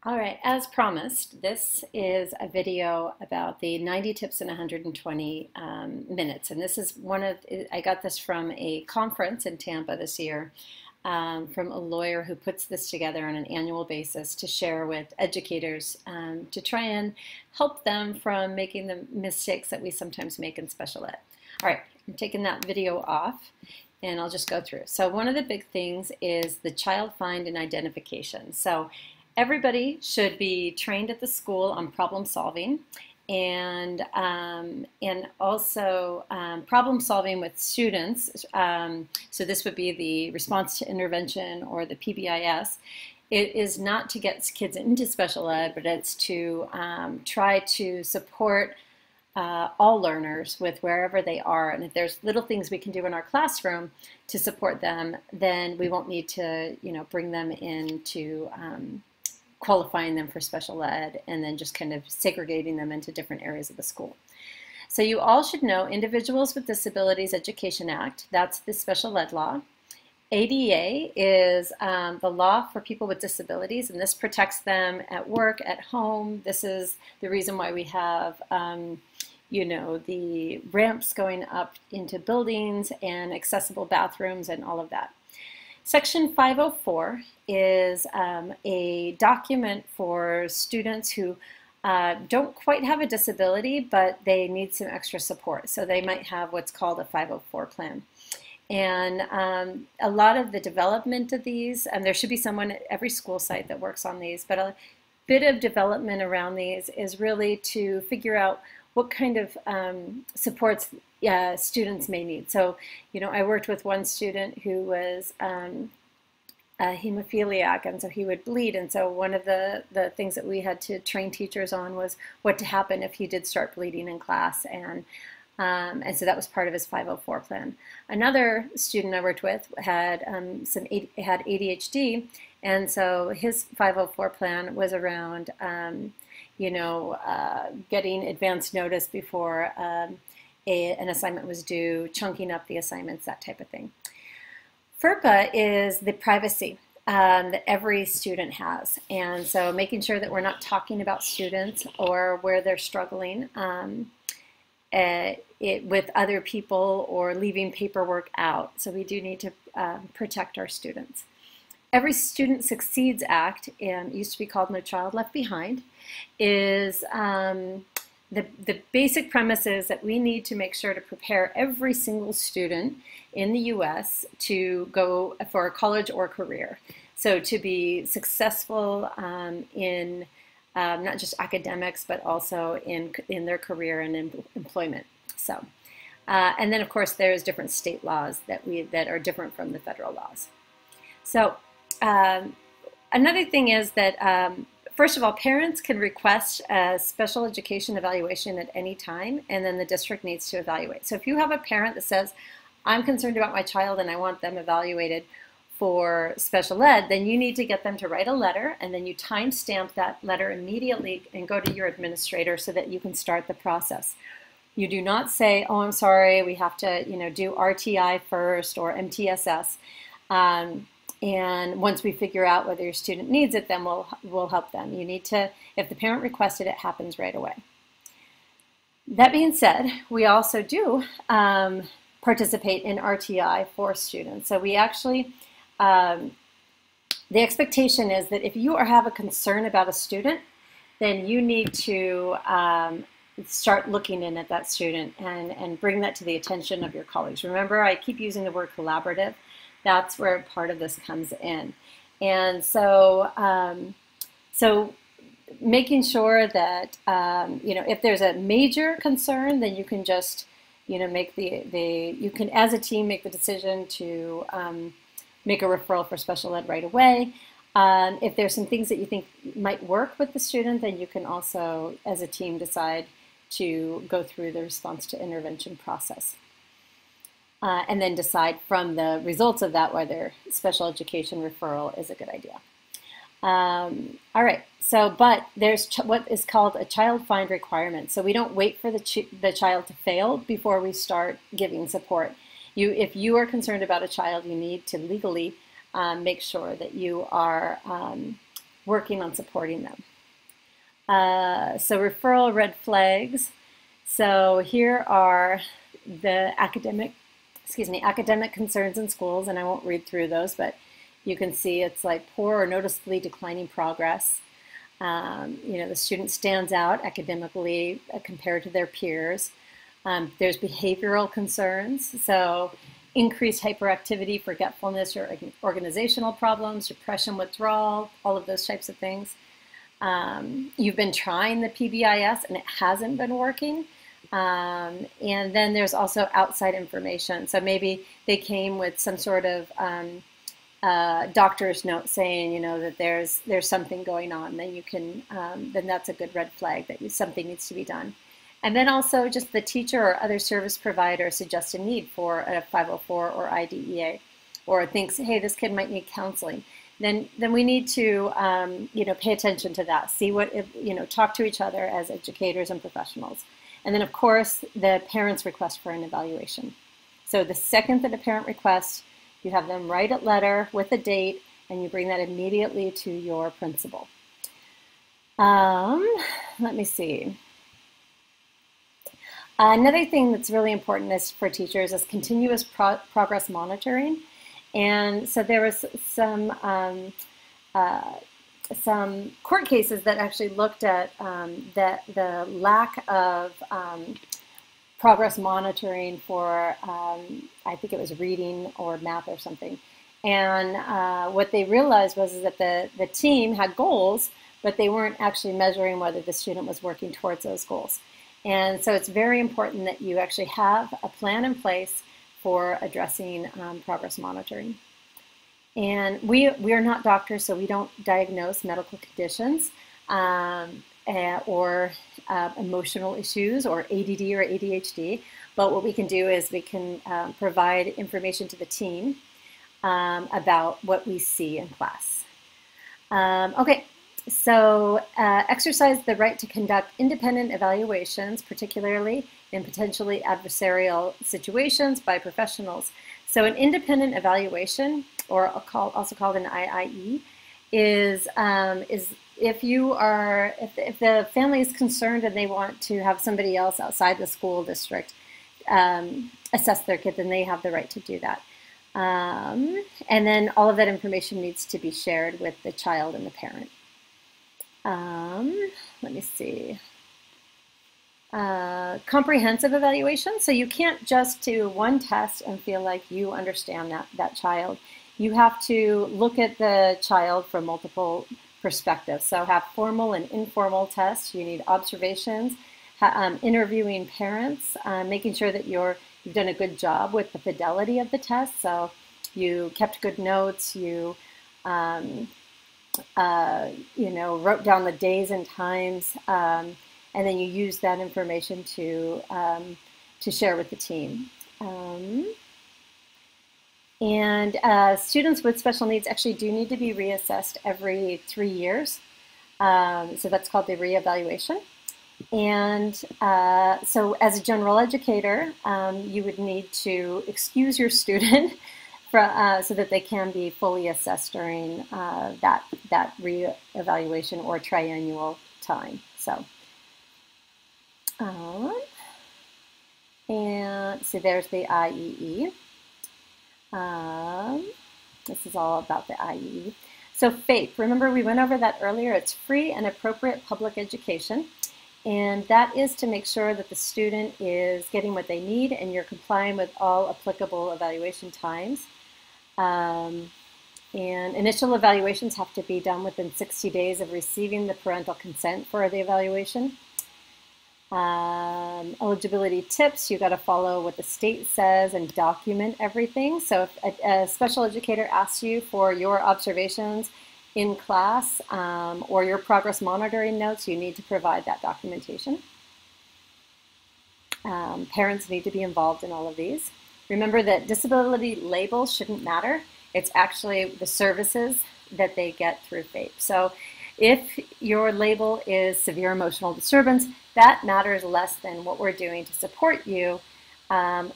All right, as promised, this is a video about the 90 tips in 120 minutes. And this is I got this from a conference in Tampa this year from a lawyer who puts this together on an annual basis to share with educators to try and help them from making the mistakes that we sometimes make in special ed. All right, I'm taking that video off and I'll just go through. So one of the big things is the child find and identification. So everybody should be trained at the school on problem solving and also problem solving with students. So this would be the response to intervention or the PBIS. It is not to get kids into special ed, but it's to try to support all learners with wherever they are. And if there's little things we can do in our classroom to support them, then we won't need to, bring them into qualifying them for special ed and then just kind of segregating them into different areas of the school. So you all should know Individuals with Disabilities Education Act. That's the special ed law. ADA is the law for people with disabilities, and this protects them at work, at home. This is the reason why we have the ramps going up into buildings and accessible bathrooms and all of that. Section 504 is a document for students who don't quite have a disability, but they need some extra support. So they might have what's called a 504 plan. And a lot of the development of these, and there should be someone at every school site that works on these, but a bit of development around these is really to figure out what kind of supports students may need. So, I worked with one student who was a hemophiliac, and so he would bleed. And so one of the things that we had to train teachers on was what to happen if he did start bleeding in class. And so that was part of his 504 plan. Another student I worked with had had ADHD, and so his 504 plan was around getting advance notice before an assignment was due, chunking up the assignments, that type of thing. FERPA is the privacy that every student has, and so making sure that we're not talking about students or where they're struggling with other people or leaving paperwork out. So we do need to protect our students. Every Student Succeeds Act, it used to be called No Child Left Behind, is the basic premise is that we need to make sure to prepare every single student in the U.S. to go for a college or career. So to be successful in not just academics, but also in their career and in employment. So, and then of course there's different state laws that are different from the federal laws. So another thing is that first of all, parents can request a special education evaluation at any time, and then the district needs to evaluate. So if you have a parent that says, I'm concerned about my child and I want them evaluated for special ed, then you need to get them to write a letter, and then you timestamp that letter immediately and go to your administrator so that you can start the process. You do not say, oh, I'm sorry, we have to do RTI first or MTSS. And once we figure out whether your student needs it, then we'll help them. You need to, if the parent requested it, happens right away. That being said, we also do participate in RTI for students. So we actually, the expectation is that if you have a concern about a student, then you need to start looking in at that student and bring that to the attention of your colleagues. Remember, I keep using the word collaborative. That's where part of this comes in. And so, so making sure that, if there's a major concern, then you can just, you can, as a team, make the decision to make a referral for special ed right away. If there's some things that you think might work with the student, then you can also, as a team, decide to go through the response to intervention process. And then decide from the results of that whether special education referral is a good idea. All right, so but there's what is called a child find requirement. So we don't wait for the child to fail before we start giving support. If you are concerned about a child, you need to legally make sure that you are working on supporting them. So referral red flags. So here are the academic concerns in schools, and I won't read through those, but you can see it's like poor or noticeably declining progress. The student stands out academically compared to their peers. There's behavioral concerns, so increased hyperactivity, forgetfulness, or organizational problems, depression, withdrawal, all of those types of things. You've been trying the PBIS and it hasn't been working. And then there's also outside information. So maybe they came with some sort of doctor's note saying, that there's something going on. Then you can, then that's a good red flag that something needs to be done. And then also just the teacher or other service provider suggests a need for a 504 or IDEA, or thinks, hey, this kid might need counseling. Then we need to, pay attention to that. See what, talk to each other as educators and professionals. And then, of course, the parent's request for an evaluation. So the second that a parent requests, you have them write a letter with a date, and you bring that immediately to your principal. Let me see. Another thing that's really important for teachers is continuous progress monitoring. And so there was some court cases that actually looked at the lack of progress monitoring for, I think it was reading or math or something. And what they realized was that the team had goals, but they weren't actually measuring whether the student was working towards those goals. And so it's very important that you actually have a plan in place for addressing progress monitoring. And we are not doctors, so we don't diagnose medical conditions or emotional issues or ADD or ADHD. But what we can do is we can provide information to the team about what we see in class. Okay, so exercise the right to conduct independent evaluations, particularly in potentially adversarial situations by professionals. So an independent evaluation, or also called an IIE, is if the family is concerned and they want to have somebody else outside the school district assess their kid, then they have the right to do that. And then all of that information needs to be shared with the child and the parent. Let me see. Comprehensive evaluation. So you can't just do one test and feel like you understand that child. You have to look at the child from multiple perspectives. So have formal and informal tests. You need observations, interviewing parents, making sure that you've done a good job with the fidelity of the test. So you kept good notes. You wrote down the days and times, and then you use that information to share with the team. Students with special needs actually do need to be reassessed every 3 years. So that's called the reevaluation. And so as a general educator, you would need to excuse your student so that they can be fully assessed during that reevaluation or triennial time. So, and so there's the IEE. This is all about the IEE. So FAPE, remember we went over that earlier. It's free and appropriate public education. And that is to make sure that the student is getting what they need and you're complying with all applicable evaluation times. And initial evaluations have to be done within 60 days of receiving the parental consent for the evaluation. Eligibility tips, you got to follow what the state says and document everything. So if a special educator asks you for your observations in class or your progress monitoring notes, you need to provide that documentation. Parents need to be involved in all of these. Remember that disability labels shouldn't matter. It's actually the services that they get through FAPE. So if your label is severe emotional disturbance, that matters less than what we're doing to support you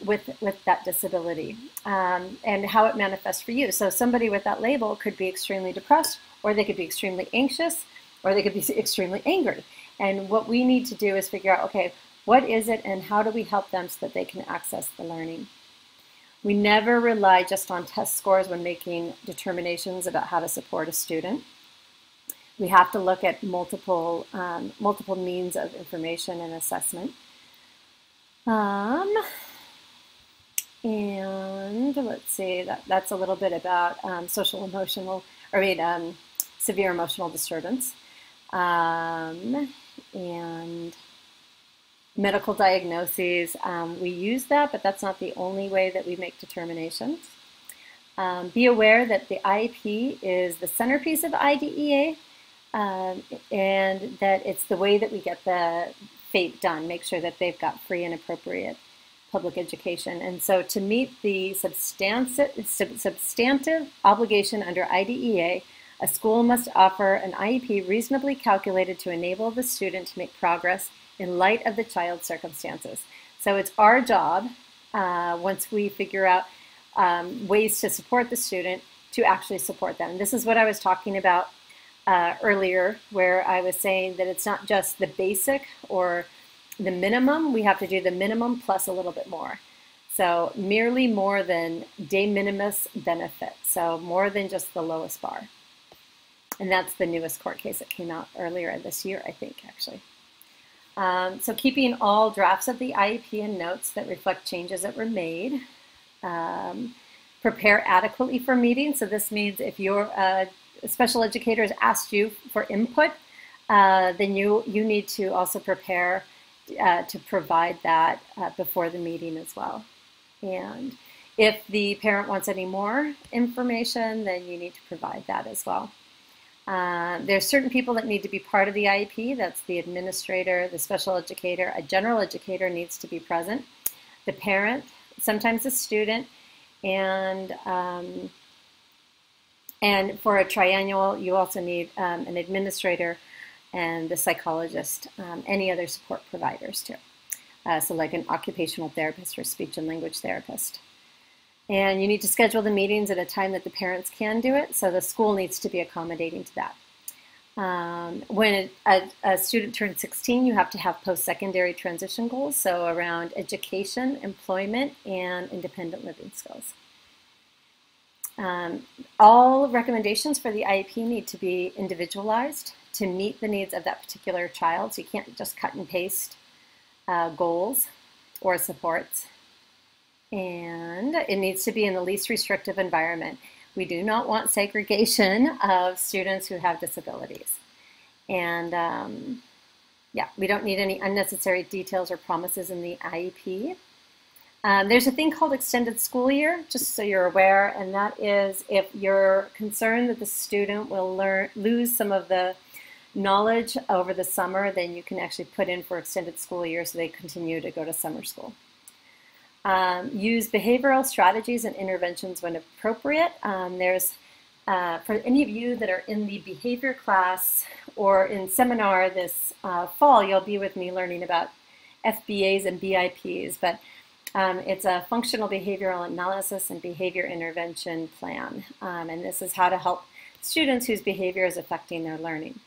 with that disability and how it manifests for you. So somebody with that label could be extremely depressed or they could be extremely anxious, or they could be extremely angry. And what we need to do is figure out, okay, what is it and how do we help them so that they can access the learning? We never rely just on test scores when making determinations about how to support a student. We have to look at multiple means of information and assessment. And let's see, that's a little bit about severe emotional disturbance. And medical diagnoses, we use that, but that's not the only way that we make determinations. Be aware that the IEP is the centerpiece of IDEA, and that it's the way that we get the FAPE done. Make sure that they've got free and appropriate public education. And so to meet the substantive obligation under IDEA, a school must offer an IEP reasonably calculated to enable the student to make progress in light of the child's circumstances. So it's our job, once we figure out ways to support the student, to actually support them. And this is what I was talking about earlier, where I was saying that it's not just the basic or the minimum. We have to do the minimum plus a little bit more. So merely more than de minimis benefit. So more than just the lowest bar. And that's the newest court case that came out earlier this year, I think, actually. So keeping all drafts of the IEP and notes that reflect changes that were made. Prepare adequately for meetings. So this means if your special educator has asked you for input, then you need to also prepare to provide that before the meeting as well. And if the parent wants any more information, then you need to provide that as well. There's certain people that need to be part of the IEP. That's the administrator, the special educator. A general educator needs to be present. The parent, sometimes the student, and for a triennial, you also need an administrator and the psychologist, any other support providers too. So like an occupational therapist or speech and language therapist. And you need to schedule the meetings at a time that the parents can do it, so the school needs to be accommodating to that. When a student turns 16, you have to have post-secondary transition goals, so around education, employment, and independent living skills. All recommendations for the IEP need to be individualized to meet the needs of that particular child, so you can't just cut and paste goals or supports. And it needs to be in the least restrictive environment. We do not want segregation of students who have disabilities. And yeah, we don't need any unnecessary details or promises in the IEP. There's a thing called extended school year, just so you're aware, and that is if you're concerned that the student will lose some of the knowledge over the summer, then you can actually put in for extended school year so they continue to go to summer school. Use behavioral strategies and interventions when appropriate. For any of you that are in the behavior class or in seminar this fall, you'll be with me learning about FBAs and BIPs, but it's a functional behavioral analysis and behavior intervention plan. And this is how to help students whose behavior is affecting their learning.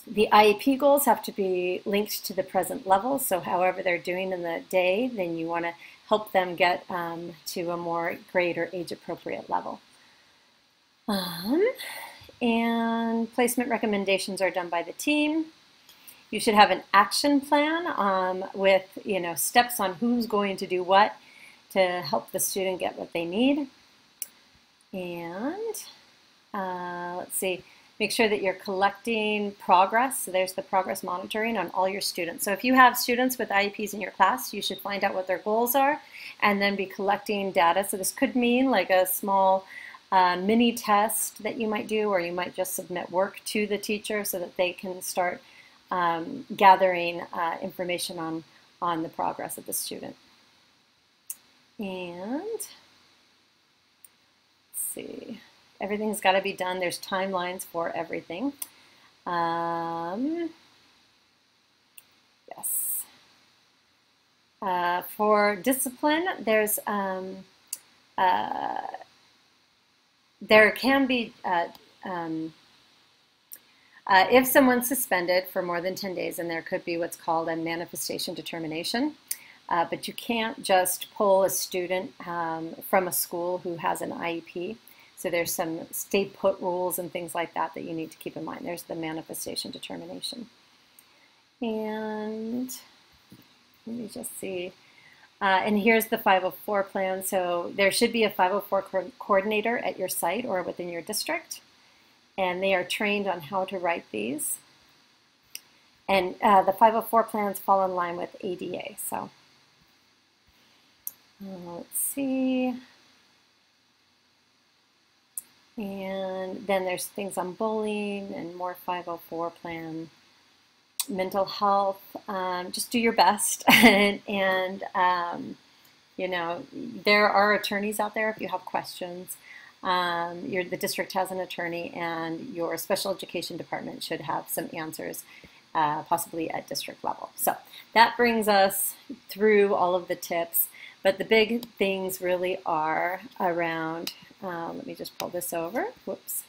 The IEP goals have to be linked to the present level, so however they're doing in the day, then you want to help them get to a more grade or age-appropriate level. And placement recommendations are done by the team. You should have an action plan with steps on who's going to do what to help the student get what they need. And let's see. Make sure that you're collecting progress. So there's the progress monitoring on all your students. So if you have students with IEPs in your class, you should find out what their goals are and then be collecting data. So this could mean like a small mini test that you might do, or you might just submit work to the teacher so that they can start gathering information on the progress of the student. And let's see. Everything's got to be done. There's timelines for everything. Yes. For discipline, there can be if someone's suspended for more than 10 days, then there could be what's called a manifestation determination. But you can't just pull a student from a school who has an IEP. So there's some stay put rules and things like that that you need to keep in mind. There's the manifestation determination. And let me just see. And here's the 504 plan. So there should be a 504 coordinator at your site or within your district. And they are trained on how to write these. And the 504 plans fall in line with ADA. So let's see. And then there's things on bullying and more 504 plan. Mental health, just do your best. and you know, there are attorneys out there if you have questions. The district has an attorney, and your special education department should have some answers, possibly at district level. So that brings us through all of the tips, but the big things really are around, let me just pull this over, whoops.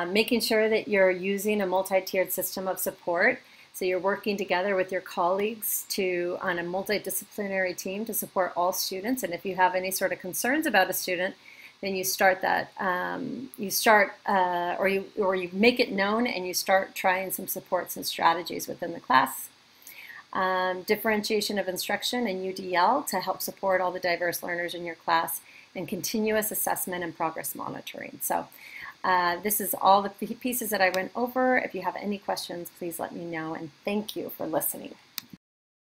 Making sure that you're using a multi-tiered system of support. So you're working together with your colleagues on a multidisciplinary team to support all students. And if you have any sort of concerns about a student, then you start that, or you make it known and you start trying some supports and strategies within the class. Differentiation of instruction and UDL to help support all the diverse learners in your class, and continuous assessment and progress monitoring. So this is all the pieces that I went over. If you have any questions, please let me know, and thank you for listening.